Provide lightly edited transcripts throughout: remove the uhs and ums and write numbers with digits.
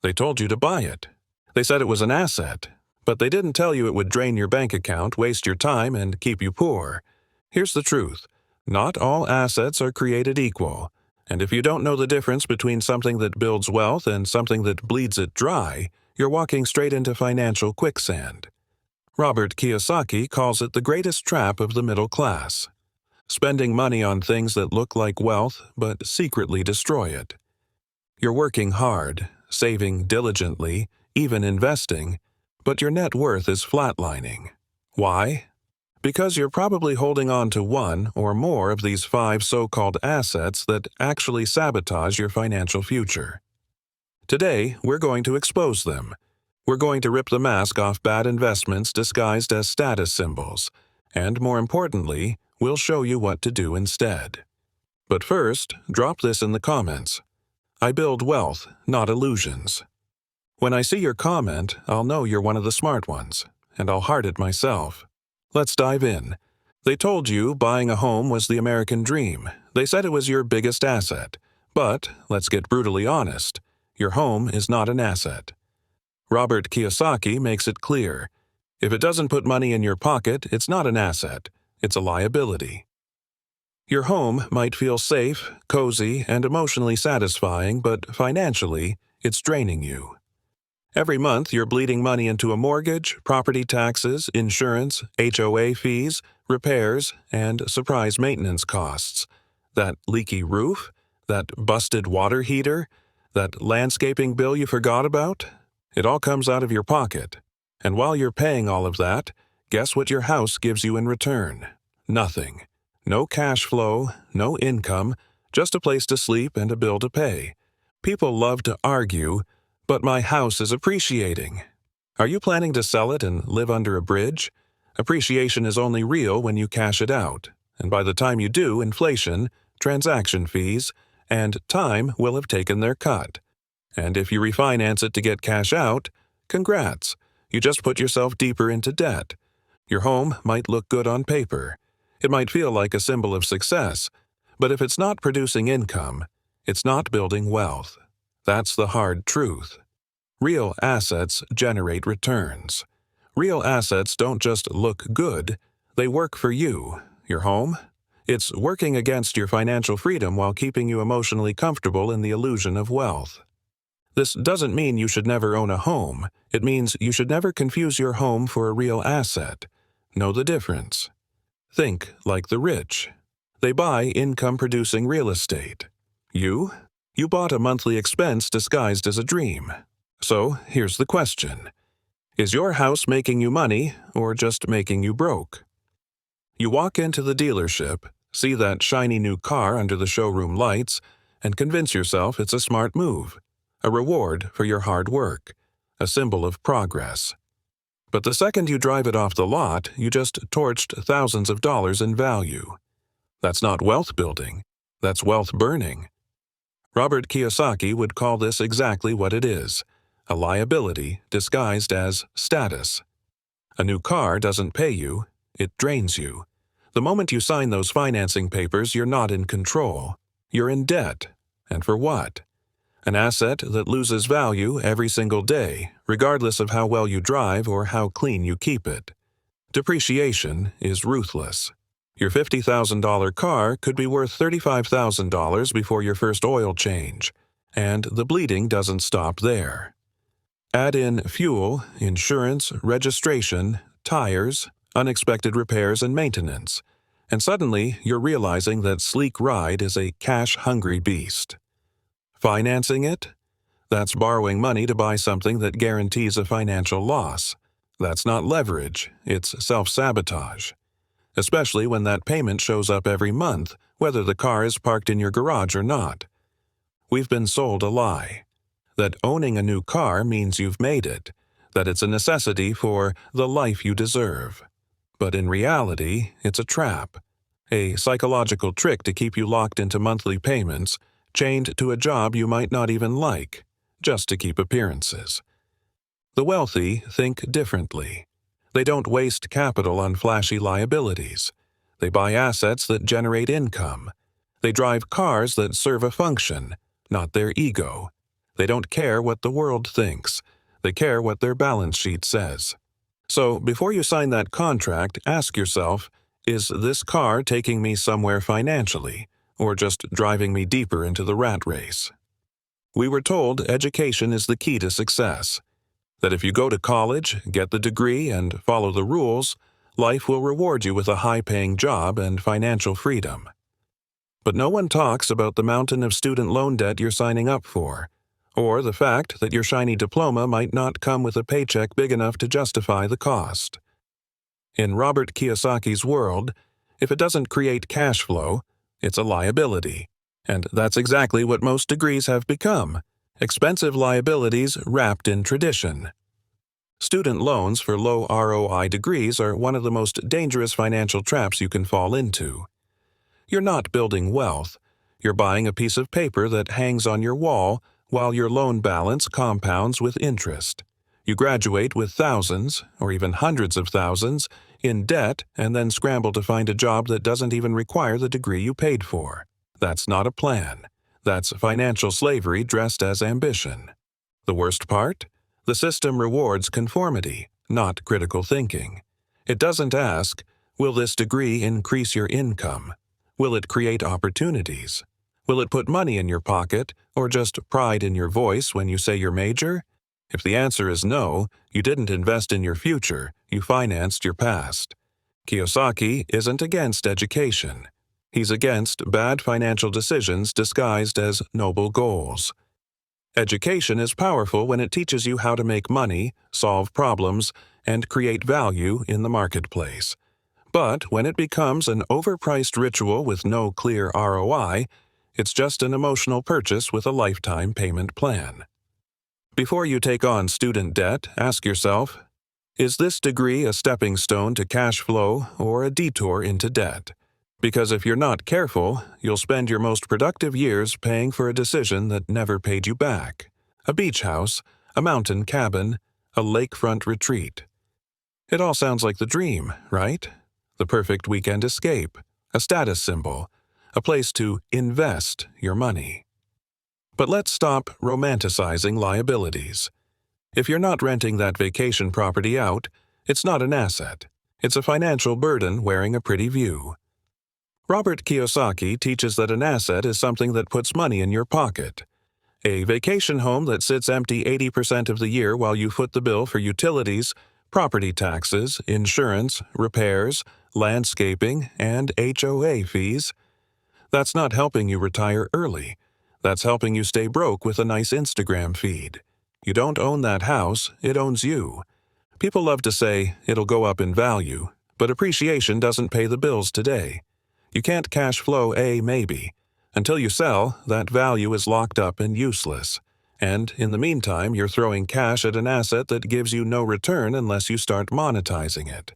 They told you to buy it. They said it was an asset, but they didn't tell you it would drain your bank account, waste your time, and keep you poor. Here's the truth. Not all assets are created equal, and if you don't know the difference between something that builds wealth and something that bleeds it dry, you're walking straight into financial quicksand. Robert Kiyosaki calls it the greatest trap of the middle class. Spending money on things that look like wealth but secretly destroy it. You're working hard, saving diligently, even investing, but your net worth is flatlining. Why? Because you're probably holding on to one or more of these 5 so-called assets that actually sabotage your financial future. Today, we're going to expose them. We're going to rip the mask off bad investments disguised as status symbols, and more importantly, we'll show you what to do instead. But first, drop this in the comments. I build wealth, not illusions. When I see your comment, I'll know you're one of the smart ones, and I'll heart it myself. Let's dive in. They told you buying a home was the American dream. They said it was your biggest asset. But, let's get brutally honest, your home is not an asset. Robert Kiyosaki makes it clear. If it doesn't put money in your pocket, it's not an asset. It's a liability. Your home might feel safe, cozy, and emotionally satisfying, but financially, it's draining you. Every month, you're bleeding money into a mortgage, property taxes, insurance, HOA fees, repairs, and surprise maintenance costs. That leaky roof? That busted water heater? That landscaping bill you forgot about? It all comes out of your pocket. And while you're paying all of that, guess what your house gives you in return? Nothing. No cash flow, no income, just a place to sleep and a bill to pay. People love to argue, but my house is appreciating. Are you planning to sell it and live under a bridge? Appreciation is only real when you cash it out, and by the time you do, inflation, transaction fees, and time will have taken their cut. And if you refinance it to get cash out, congrats, you just put yourself deeper into debt. Your home might look good on paper. It might feel like a symbol of success, but if it's not producing income, it's not building wealth. That's the hard truth. Real assets generate returns. Real assets don't just look good, they work for you. Your home? It's working against your financial freedom while keeping you emotionally comfortable in the illusion of wealth. This doesn't mean you should never own a home. It means you should never confuse your home for a real asset. Know the difference. Think like the rich. They buy income-producing real estate. You bought a monthly expense disguised as a dream. So, here's the question. Is your house making you money or just making you broke? You walk into the dealership, see that shiny new car under the showroom lights, and convince yourself it's a smart move, a reward for your hard work, a symbol of progress. But the second you drive it off the lot, you just torched thousands of dollars in value. That's not wealth building, that's wealth burning. Robert Kiyosaki would call this exactly what it is, a liability disguised as status. A new car doesn't pay you, it drains you. The moment you sign those financing papers, you're not in control. You're in debt. And for what? An asset that loses value every single day, regardless of how well you drive or how clean you keep it. Depreciation is ruthless. Your $50,000 car could be worth $35,000 before your first oil change, and the bleeding doesn't stop there. Add in fuel, insurance, registration, tires, unexpected repairs, and maintenance, and suddenly you're realizing that sleek ride is a cash-hungry beast. Financing it? That's borrowing money to buy something that guarantees a financial loss. That's not leverage, it's self-sabotage. Especially when that payment shows up every month, whether the car is parked in your garage or not. We've been sold a lie. That owning a new car means you've made it, that it's a necessity for the life you deserve. But in reality, it's a trap. A psychological trick to keep you locked into monthly payments, chained to a job you might not even like, just to keep appearances. The wealthy think differently. They don't waste capital on flashy liabilities. They buy assets that generate income. They drive cars that serve a function, not their ego. They don't care what the world thinks. They care what their balance sheet says. So, before you sign that contract, ask yourself, is this car taking me somewhere financially, or just driving me deeper into the rat race? We were told education is the key to success. That if you go to college, get the degree, and follow the rules, life will reward you with a high-paying job and financial freedom. But no one talks about the mountain of student loan debt you're signing up for, or the fact that your shiny diploma might not come with a paycheck big enough to justify the cost. In Robert Kiyosaki's world, if it doesn't create cash flow, it's a liability. And that's exactly what most degrees have become: expensive liabilities wrapped in tradition. Student loans for low ROI degrees are one of the most dangerous financial traps you can fall into. You're not building wealth. You're buying a piece of paper that hangs on your wall while your loan balance compounds with interest. You graduate with thousands, or even hundreds of thousands, in debt and then scramble to find a job that doesn't even require the degree you paid for. That's not a plan. That's financial slavery dressed as ambition. The worst part? The system rewards conformity, not critical thinking. It doesn't ask, will this degree increase your income? Will it create opportunities? Will it put money in your pocket, or just pride in your voice when you say your major? If the answer is no, you didn't invest in your future, you financed your past. Kiyosaki isn't against education. He's against bad financial decisions disguised as noble goals. Education is powerful when it teaches you how to make money, solve problems, and create value in the marketplace. But when it becomes an overpriced ritual with no clear ROI, it's just an emotional purchase with a lifetime payment plan. Before you take on student debt, ask yourself, is this degree a stepping stone to cash flow or a detour into debt? Because if you're not careful, you'll spend your most productive years paying for a decision that never paid you back. A beach house, a mountain cabin, a lakefront retreat. It all sounds like the dream, right? The perfect weekend escape, a status symbol, a place to invest your money. But let's stop romanticizing liabilities. If you're not renting that vacation property out, it's not an asset. It's a financial burden wearing a pretty view. Robert Kiyosaki teaches that an asset is something that puts money in your pocket. A vacation home that sits empty 80% of the year while you foot the bill for utilities, property taxes, insurance, repairs, landscaping, and HOA fees. That's not helping you retire early. That's helping you stay broke with a nice Instagram feed. You don't own that house, it owns you. People love to say it'll go up in value, but appreciation doesn't pay the bills today. You can't cash flow a maybe. Until you sell, that value is locked up and useless. And in the meantime, you're throwing cash at an asset that gives you no return unless you start monetizing it.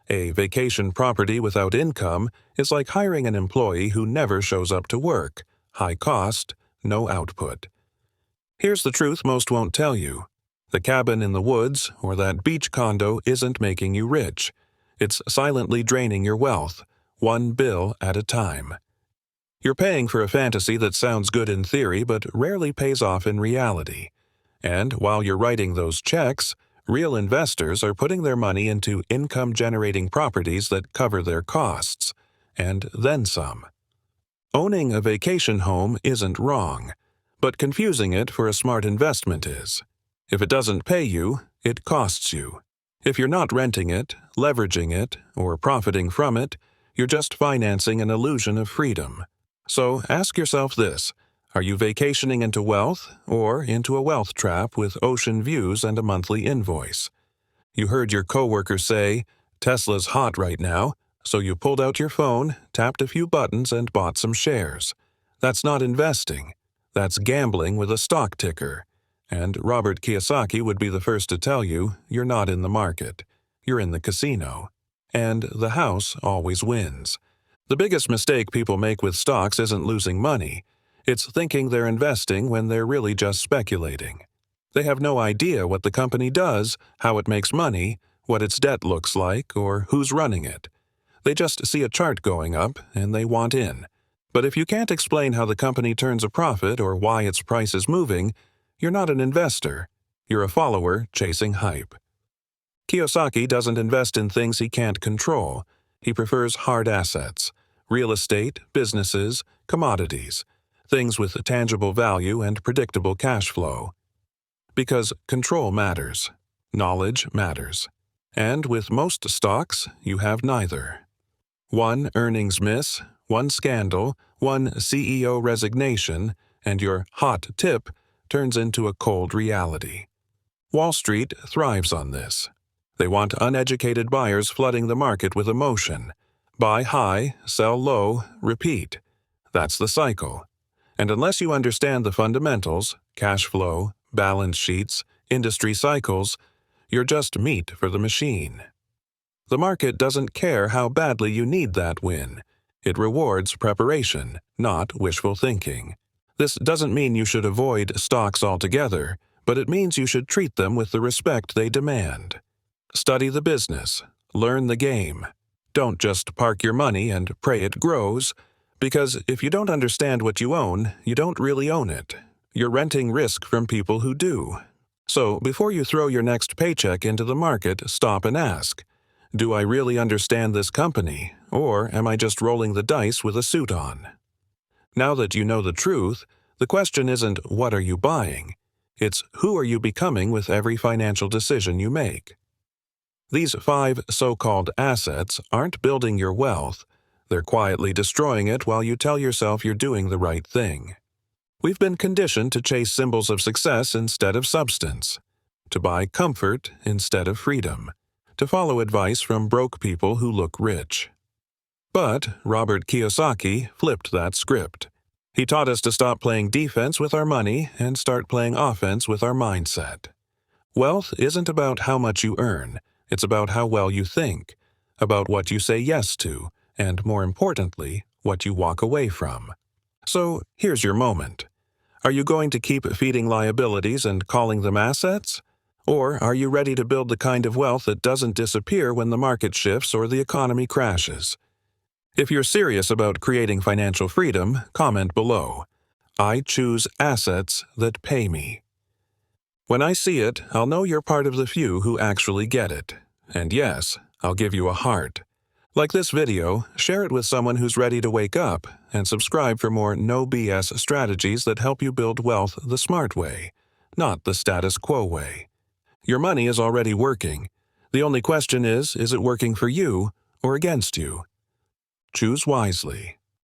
A vacation property without income is like hiring an employee who never shows up to work. High cost, no output. Here's the truth most won't tell you. The cabin in the woods or that beach condo isn't making you rich. It's silently draining your wealth, one bill at a time. You're paying for a fantasy that sounds good in theory but rarely pays off in reality. And while you're writing those checks, real investors are putting their money into income-generating properties that cover their costs, and then some. Owning a vacation home isn't wrong, but confusing it for a smart investment is. If it doesn't pay you, it costs you. If you're not renting it, leveraging it, or profiting from it, you're just financing an illusion of freedom. So ask yourself this: are you vacationing into wealth or into a wealth trap with ocean views and a monthly invoice? You heard your coworker say, "Tesla's hot right now," so you pulled out your phone, tapped a few buttons, and bought some shares. That's not investing. That's gambling with a stock ticker. And Robert Kiyosaki would be the first to tell you you're not in the market. You're in the casino. And the house always wins. The biggest mistake people make with stocks isn't losing money. It's thinking they're investing when they're really just speculating. They have no idea what the company does, how it makes money, what its debt looks like, or who's running it. They just see a chart going up, and they want in. But if you can't explain how the company turns a profit or why its price is moving, You're not an investor. You're a follower chasing hype. Kiyosaki doesn't invest in things he can't control. He prefers hard assets, real estate, businesses, commodities, things with tangible value and predictable cash flow. Because control matters. Knowledge matters. And with most stocks, you have neither. One earnings miss, one scandal, one CEO resignation, and your hot tip turns into a cold reality. Wall Street thrives on this. They want uneducated buyers flooding the market with emotion. Buy high, sell low, repeat. That's the cycle. And unless you understand the fundamentals, cash flow, balance sheets, industry cycles, you're just meat for the machine. The market doesn't care how badly you need that win. It rewards preparation, not wishful thinking. This doesn't mean you should avoid stocks altogether, but it means you should treat them with the respect they demand. Study the business. Learn the game. Don't just park your money and pray it grows, because if you don't understand what you own, you don't really own it. You're renting risk from people who do. So before you throw your next paycheck into the market, stop and ask, do I really understand this company, or am I just rolling the dice with a suit on? Now that you know the truth, the question isn't what are you buying, it's who are you becoming with every financial decision you make. These 5 so-called assets aren't building your wealth, they're quietly destroying it while you tell yourself you're doing the right thing. We've been conditioned to chase symbols of success instead of substance, to buy comfort instead of freedom, to follow advice from broke people who look rich. But Robert Kiyosaki flipped that script. He taught us to stop playing defense with our money and start playing offense with our mindset. Wealth isn't about how much you earn, it's about how well you think, about what you say yes to, and more importantly, what you walk away from. So here's your moment. Are you going to keep feeding liabilities and calling them assets? Or are you ready to build the kind of wealth that doesn't disappear when the market shifts or the economy crashes? If you're serious about creating financial freedom, comment below. I choose assets that pay me. When I see it, I'll know you're part of the few who actually get it. And yes, I'll give you a heart. Like this video, share it with someone who's ready to wake up, and subscribe for more no BS strategies that help you build wealth the smart way, not the status quo way. Your money is already working. The only question is it working for you or against you? Choose wisely.